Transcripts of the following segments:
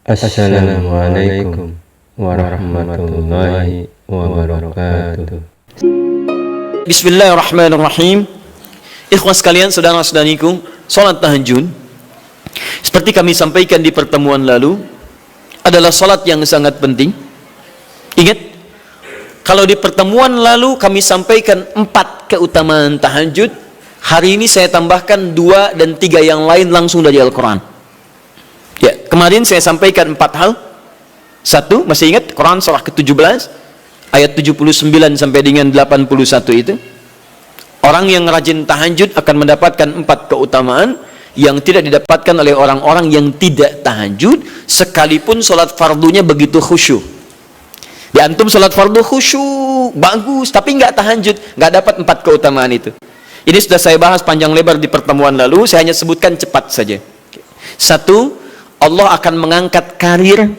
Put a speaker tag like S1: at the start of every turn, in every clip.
S1: Assalamualaikum warahmatullahi wabarakatuh.
S2: Bismillahirrahmanirrahim. Ikhwas sekalian, saudara-saudariku, salat tahajud seperti kami sampaikan di pertemuan lalu adalah salat yang sangat penting. Ingat, kalau di pertemuan lalu kami sampaikan 4 keutamaan tahajud, hari ini saya tambahkan 2 dan 3 yang lain langsung dari Al-Quran. Ya, kemarin saya sampaikan 4 hal. 1, masih ingat Quran surah ke-17 ayat 79 sampai dengan 81 itu. Orang yang rajin tahajud akan mendapatkan 4 keutamaan yang tidak didapatkan oleh orang-orang yang tidak tahajud, sekalipun sholat fardunya begitu khusyuk. Di antum sholat fardu khusyuk, bagus, tapi nggak tahajud, nggak dapat 4 keutamaan itu. Ini sudah saya bahas panjang lebar di pertemuan lalu, saya hanya sebutkan cepat saja. 1, Allah akan mengangkat karir,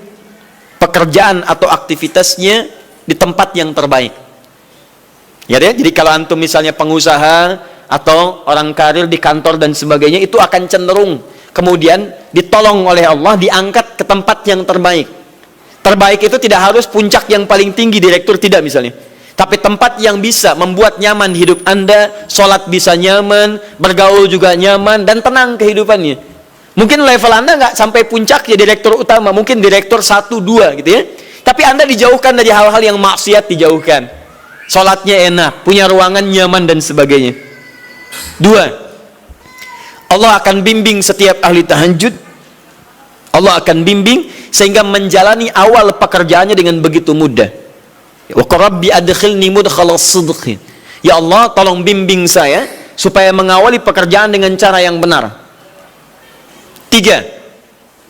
S2: pekerjaan atau aktivitasnya di tempat yang terbaik. Ya, jadi kalau antum misalnya pengusaha atau orang karir di kantor dan sebagainya, itu akan cenderung kemudian ditolong oleh Allah, diangkat ke tempat yang terbaik. Terbaik itu tidak harus puncak yang paling tinggi, direktur, tidak misalnya. Tapi tempat yang bisa membuat nyaman hidup Anda, sholat bisa nyaman, bergaul juga nyaman, dan tenang kehidupannya. Mungkin level Anda nggak sampai puncak ya direktur utama, mungkin direktur 1, 2 gitu ya. Tapi Anda dijauhkan dari hal-hal yang maksiat, dijauhkan. Sholatnya enak, punya ruangan nyaman dan sebagainya. 2, Allah akan bimbing setiap ahli tahajud. Allah akan bimbing sehingga menjalani awal pekerjaannya dengan begitu mudah. Wa rabbi adkhilni mudkhala sidqin. Ya Allah, tolong bimbing saya supaya mengawali pekerjaan dengan cara yang benar. 3,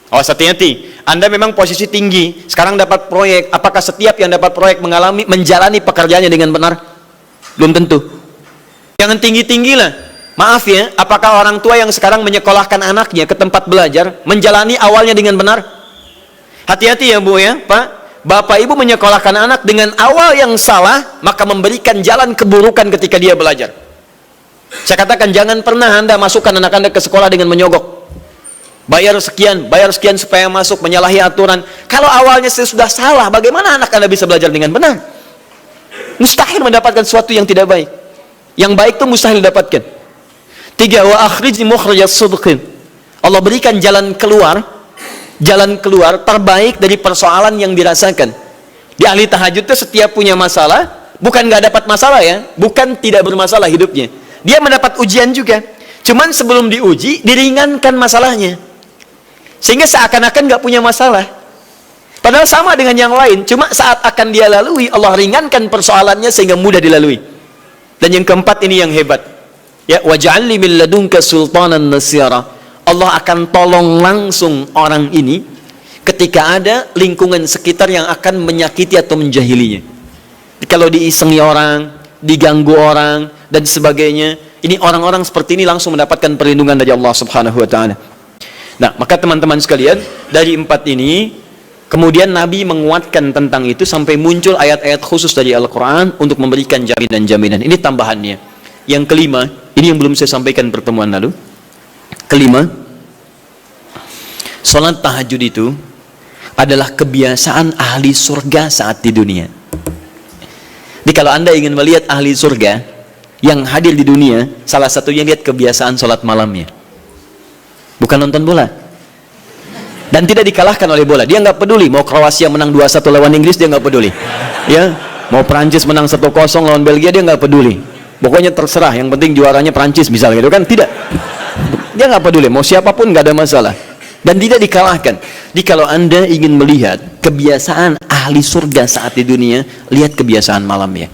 S2: hati-hati, Anda memang posisi tinggi, sekarang dapat proyek, apakah setiap yang dapat proyek menjalani pekerjaannya dengan benar? Belum tentu. Jangan tinggi-tinggi lah. Maaf ya, apakah orang tua yang sekarang menyekolahkan anaknya ke tempat belajar menjalani awalnya dengan benar? Hati-hati ya Bu ya, Pak. Bapak Ibu menyekolahkan anak dengan awal yang salah, maka memberikan jalan keburukan ketika dia belajar. Saya katakan, jangan pernah Anda masukkan anak Anda ke sekolah dengan menyogok. Bayar sekian supaya masuk, menyalahi aturan. Kalau awalnya sudah salah, bagaimana anak Anda bisa belajar dengan benar? Mustahil mendapatkan sesuatu yang tidak baik. Yang baik itu mustahil didapatkan. 3, wa akhrijni mukhrajas sidqin. Allah berikan jalan keluar terbaik dari persoalan yang dirasakan. Di ahli tahajud itu setiap punya masalah, bukan nggak dapat masalah ya, bukan tidak bermasalah hidupnya. Dia mendapat ujian juga. Cuman sebelum diuji, diringankan masalahnya. Sehingga seakan-akan nggak punya masalah. Padahal sama dengan yang lain, cuma saat akan dia lalui, Allah ringankan persoalannya sehingga mudah dilalui. Dan yang keempat ini yang hebat. Ya, waj'alni min ladunka sultanan nasira. Allah akan tolong langsung orang ini ketika ada lingkungan sekitar yang akan menyakiti atau menjahilinya. Kalau diisengi orang, diganggu orang dan sebagainya, ini orang-orang seperti ini langsung mendapatkan perlindungan dari Allah Subhanahu wa taala. Nah, maka teman-teman sekalian, dari 4 ini kemudian Nabi menguatkan tentang itu sampai muncul ayat-ayat khusus dari Al-Quran untuk memberikan jaminan-jaminan. Ini tambahannya. Yang kelima, ini yang belum saya sampaikan pertemuan lalu. Kelima, salat tahajud itu adalah kebiasaan ahli surga saat di dunia. Jadi kalau Anda ingin melihat ahli surga yang hadir di dunia, salah satunya lihat kebiasaan salat malamnya. Bukan nonton bola. Dan tidak dikalahkan oleh bola. Dia nggak peduli mau Kroasia menang 2-1 lawan Inggris, dia nggak peduli. Ya, mau Prancis menang 1-0 lawan Belgia, dia nggak peduli. Pokoknya terserah, yang penting juaranya Prancis misalnya gitu kan. Tidak. Dia nggak peduli, mau siapapun nggak ada masalah. Dan tidak dikalahkan. Jadi kalau Anda ingin melihat kebiasaan ahli surga saat di dunia, lihat kebiasaan malamnya.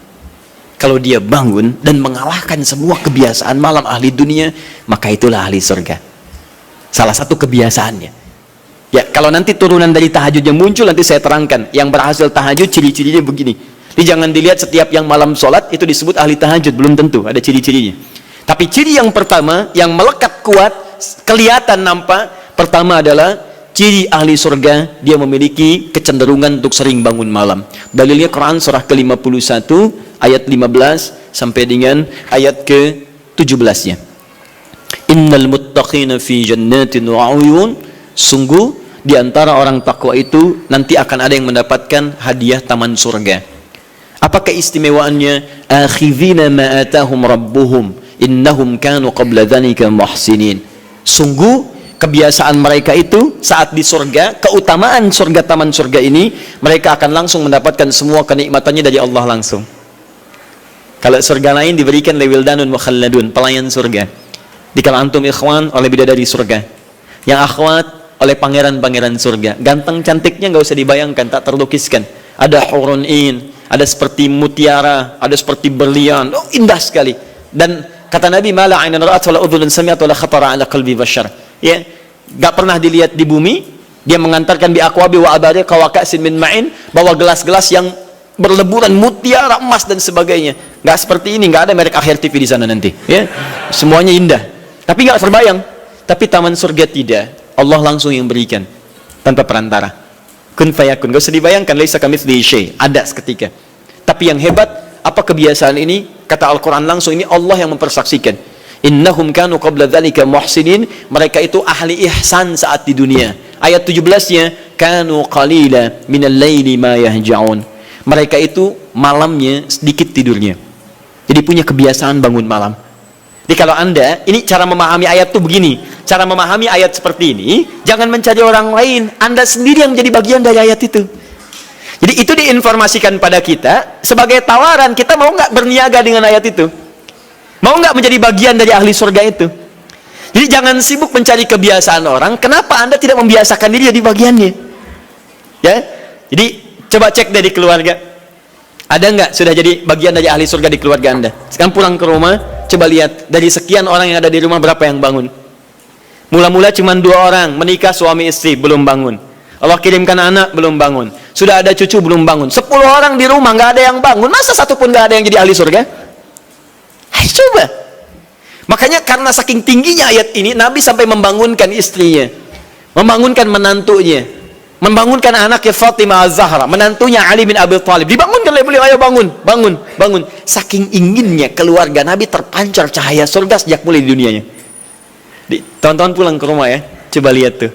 S2: Kalau dia bangun dan mengalahkan semua kebiasaan malam ahli dunia, maka itulah ahli surga. Salah satu kebiasaannya. Ya, kalau nanti turunan dari tahajud yang muncul, nanti saya terangkan. Yang berhasil tahajud, ciri-cirinya begini. Jadi jangan dilihat setiap yang malam sholat, itu disebut ahli tahajud. Belum tentu, ada ciri-cirinya. Tapi ciri yang pertama, yang melekat kuat, kelihatan nampak, pertama adalah ciri ahli surga, dia memiliki kecenderungan untuk sering bangun malam. Dalilnya Quran surah ke-51, ayat 15, sampai dengan ayat ke-17-nya. Innal muttaqina fi jannatin wa uyun. Sungguh di antara orang takwa itu nanti akan ada yang mendapatkan hadiah taman surga. Apa keistimewaannya? Akhidhina ma atahum rabbuhum innahum kanu qabla dzalika muhsinin. Sungguh kebiasaan mereka itu saat di surga, keutamaan surga, taman surga ini, mereka akan langsung mendapatkan semua kenikmatannya dari Allah langsung. Kalau surga lain diberikan lewildanun mukhalladun, pelayan surga. Dikala antum ikhwan oleh bidadari surga, yang akhwat oleh pangeran-pangeran surga. Ganteng cantiknya nggak usah dibayangkan, tak terlukiskan. Ada hurun in, ada seperti mutiara, ada seperti berlian. Oh, indah sekali. Dan kata Nabi, mala ainan ra'at wala udhunun sami'at wala khatara ala qalbi bashar. Ya, nggak pernah dilihat di bumi. Dia mengantarkan bi aqwabi wa abariq wa ka'sin min ma'in, bawa gelas-gelas yang berleburan mutiara, emas dan sebagainya. Nggak seperti ini, nggak ada merek Akhir TV di sana nanti. Ya, semuanya indah. Tapi nggak terbayang. Tapi taman surga tidak. Allah langsung yang berikan tanpa perantara. Kun fayakun. Gak usah dibayangkan, laisa kamitslihi syai', ada seketika. Tapi yang hebat, apa kebiasaan ini? Kata Al-Quran langsung, ini Allah yang mempersaksikan. Innahum kanu qabla dzalika muhsinin. Mereka itu ahli ihsan saat di dunia. Ayat 17-nya, kanu qalila minal laili ma yahja'un. Mereka itu malamnya sedikit tidurnya. Jadi punya kebiasaan bangun malam. Jadi kalau Anda, ini cara memahami ayat itu begini. Cara memahami ayat seperti ini, jangan mencari orang lain. Anda sendiri yang menjadi bagian dari ayat itu. Jadi itu diinformasikan pada kita sebagai tawaran. Kita mau nggak berniaga dengan ayat itu? Mau nggak menjadi bagian dari ahli surga itu? Jadi jangan sibuk mencari kebiasaan orang. Kenapa Anda tidak membiasakan diri jadi bagiannya? Ya. Jadi coba cek dari keluarga. Ada nggak sudah jadi bagian dari ahli surga di keluarga Anda? Sekarang pulang ke rumah, coba lihat dari sekian orang yang ada di rumah berapa yang bangun? Mula-mula cuma 2 orang, menikah suami istri belum bangun. Allah kirimkan anak belum bangun. Sudah ada cucu belum bangun. 10 orang di rumah nggak ada yang bangun. Masa satu pun nggak ada yang jadi ahli surga? Hai, coba. Makanya karena saking tingginya ayat ini, Nabi sampai membangunkan istrinya, membangunkan menantunya, membangunkan anaknya Fatimah Az-Zahra, menantunya Ali bin Abi Thalib. Dibangunkan oleh beliau, ayo bangun, bangun, bangun. Saking inginnya keluarga Nabi terpancar cahaya surga sejak mulai di dunianya. Tonton pulang ke rumah ya, coba lihat tuh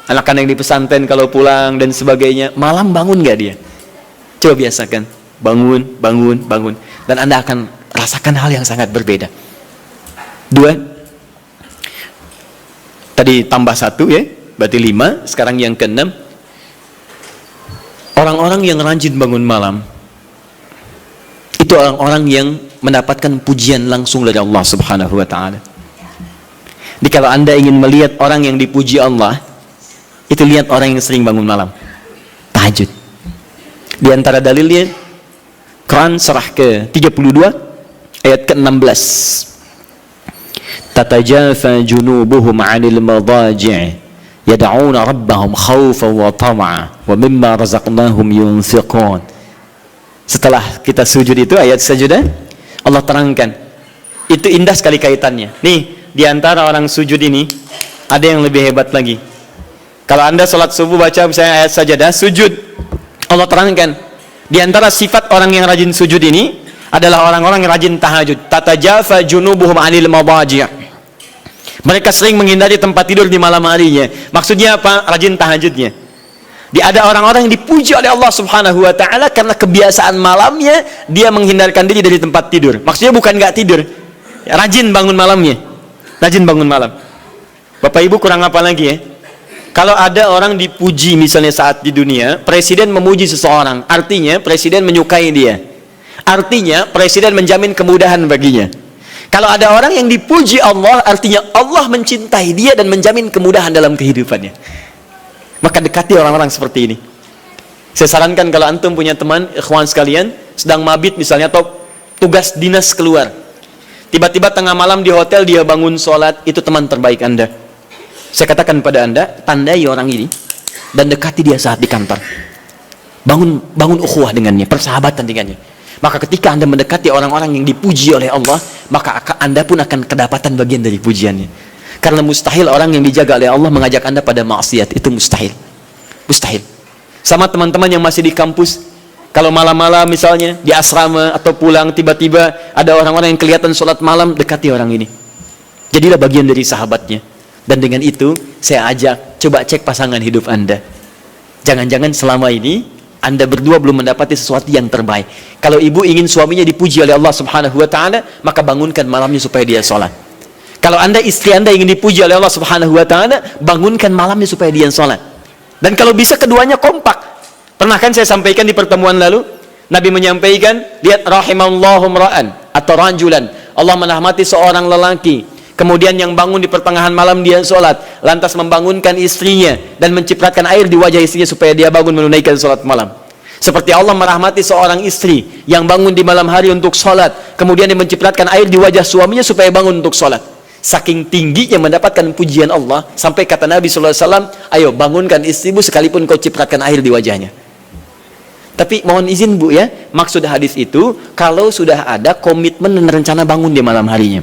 S2: anak-anak yang di pesantren kalau pulang dan sebagainya, malam bangun nggak dia? Coba biasakan, bangun, bangun, bangun, dan Anda akan rasakan hal yang sangat berbeda. 2, tadi tambah 1 ya, berarti 5. Sekarang yang ke-6, orang-orang yang rajin bangun malam itu orang-orang yang mendapatkan pujian langsung dari Allah Subhanahu wa ta'ala. Jadi kalau Anda ingin melihat orang yang dipuji Allah, itu lihat orang yang sering bangun malam, tahajud. Di antara dalilnya, Quran surah ke-32 ayat ke-16. Tatajafa junubuhum 'anil madaji' yad'una rabbahum khawfan wa tam'a wa mimma razaqnahum yunfiqun. Setelah kita sujud itu, ayat sajudah, Allah terangkan. Itu indah sekali kaitannya. Nih, di antara orang sujud ini ada yang lebih hebat lagi. Kalau Anda sholat subuh baca misalnya ayat sajadah, sujud, Allah terangkan di antara sifat orang yang rajin sujud ini adalah orang-orang yang rajin tahajud. Tatajafa junubuhum 'anil madaji'. Mereka sering menghindari tempat tidur di malam harinya. Maksudnya apa? Rajin tahajudnya. Ada orang-orang yang dipuji oleh Allah Subhanahu wa ta'ala karena kebiasaan malamnya dia menghindarkan diri dari tempat tidur. Maksudnya bukan nggak tidur, rajin bangun malamnya. Rajin bangun malam. Bapak Ibu kurang apa lagi ya? Kalau ada orang dipuji misalnya saat di dunia, presiden memuji seseorang, artinya presiden menyukai dia. Artinya presiden menjamin kemudahan baginya. Kalau ada orang yang dipuji Allah, artinya Allah mencintai dia dan menjamin kemudahan dalam kehidupannya. Maka dekati orang-orang seperti ini. Saya sarankan kalau antum punya teman, ikhwan sekalian, sedang mabit misalnya atau tugas dinas keluar, tiba-tiba tengah malam di hotel dia bangun sholat, itu teman terbaik Anda. Saya katakan pada Anda, tandai orang ini dan dekati dia saat di kantor. Bangun ukhuwah dengannya, persahabatan dengannya. Maka ketika Anda mendekati orang-orang yang dipuji oleh Allah, maka Anda pun akan kedapatan bagian dari pujiannya. Karena mustahil orang yang dijaga oleh Allah mengajak Anda pada maksiat, itu mustahil. Mustahil. Sama teman-teman yang masih di kampus, kalau malam-malam misalnya di asrama atau pulang, tiba-tiba ada orang-orang yang kelihatan sholat malam, dekati orang ini. Jadilah bagian dari sahabatnya. Dan dengan itu saya ajak Coba cek pasangan hidup Anda. Jangan-jangan selama ini Anda berdua belum mendapati sesuatu yang terbaik. Kalau ibu ingin suaminya dipuji oleh Allah Subhanahu wa taala, maka bangunkan malamnya supaya dia sholat. Kalau istri Anda ingin dipuji oleh Allah Subhanahu wa taala, bangunkan malamnya supaya dia sholat. Dan kalau bisa keduanya kompak. Pernah kan saya sampaikan di pertemuan lalu, Nabi menyampaikan, lihat rahimallahu ra'an atau rajulan, Allah merahmati seorang lelaki, kemudian yang bangun di pertengahan malam dia sholat, lantas membangunkan istrinya dan mencipratkan air di wajah istrinya supaya dia bangun menunaikan sholat malam. Seperti Allah merahmati seorang istri yang bangun di malam hari untuk sholat, kemudian dia mencipratkan air di wajah suaminya supaya bangun untuk sholat. Saking tingginya mendapatkan pujian Allah, sampai kata Nabi SAW, ayo bangunkan istrimu sekalipun kau cipratkan air di wajahnya. Tapi mohon izin Bu ya, maksud hadis itu kalau sudah ada komitmen dan rencana bangun di malam harinya.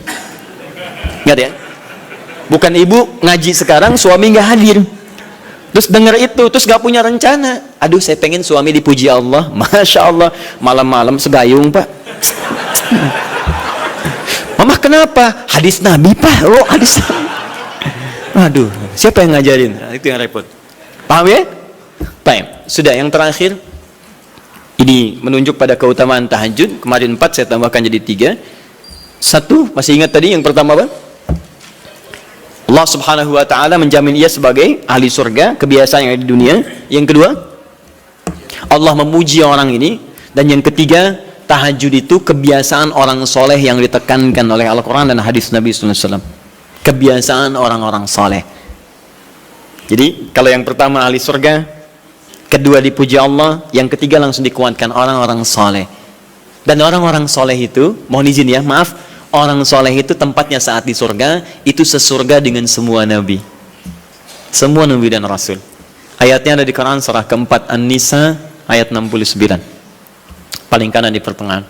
S2: Nggak ya? Bukan ibu ngaji sekarang, suami nggak hadir. Terus dengar itu, terus nggak punya rencana. Aduh, saya pengen suami dipuji Allah. Masya Allah, malam-malam segayung Pak. Mama kenapa? Hadis Nabi Pak. Oh, hadis Nabi. Aduh, siapa yang ngajarin? Nah, itu yang repot. Paham ya? Baik, sudah yang terakhir. Ini menunjuk pada keutamaan tahajud. Kemarin 4, saya tambahkan jadi 3. 1, masih ingat tadi yang pertama apa? Allah Subhanahu wa taala menjamin ia sebagai ahli surga, kebiasaan yang ada di dunia. Yang kedua, Allah memuji orang ini. Dan yang ketiga, tahajud itu kebiasaan orang soleh yang ditekankan oleh Al-Quran dan hadis Nabi SAW. Kebiasaan orang-orang soleh. Jadi kalau yang pertama ahli surga, kedua dipuji Allah, yang ketiga langsung dikuatkan orang-orang soleh. Dan orang-orang soleh itu, mohon izin ya, maaf, orang soleh itu tempatnya saat di surga, itu sesurga dengan semua nabi. Semua nabi dan rasul. Ayatnya ada di Quran surah keempat An-Nisa ayat 69. Paling kanan di pertengahan.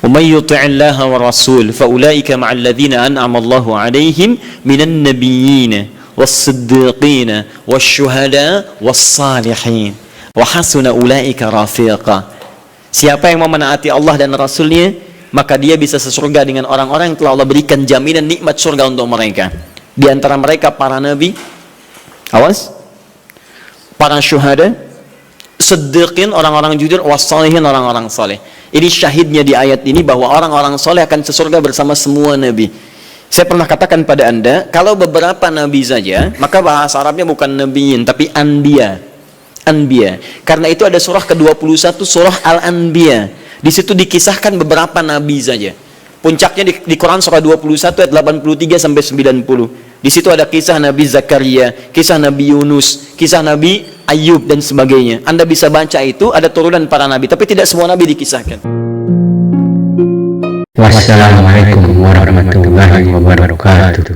S2: Wa may yuti'illaha wa rasul fa ulaika ma'al ladzina an'ama Allahu 'alaihim minan nabiyyin was-siddiqin wasyuhada was-salihin wa hasuna ulaika rafiqa. Siapa yang mau menaati Allah dan Rasulnya, maka dia bisa sesurga dengan orang-orang yang telah Allah berikan jaminan nikmat surga untuk mereka. Di antara mereka para nabi, awas, para syuhada, siddiqin, orang-orang jujur, wassalihin, orang-orang soleh. Ini syahidnya di ayat ini bahwa orang-orang soleh akan sesurga bersama semua nabi. Saya pernah katakan pada Anda, kalau beberapa nabi saja, maka bahasa Arabnya bukan nabiyin, tapi anbiya. Anbiya. Karena itu ada surah ke-21, surah Al-Anbiya. Di situ dikisahkan beberapa nabi saja. Puncaknya di Quran surah 21 ayat 83 sampai 90. Di situ ada kisah Nabi Zakaria, kisah Nabi Yunus, kisah Nabi Ayub dan sebagainya. Anda bisa baca itu, ada turunan para nabi, tapi tidak semua nabi dikisahkan.
S1: Wassalamualaikum warahmatullahi wabarakatuh.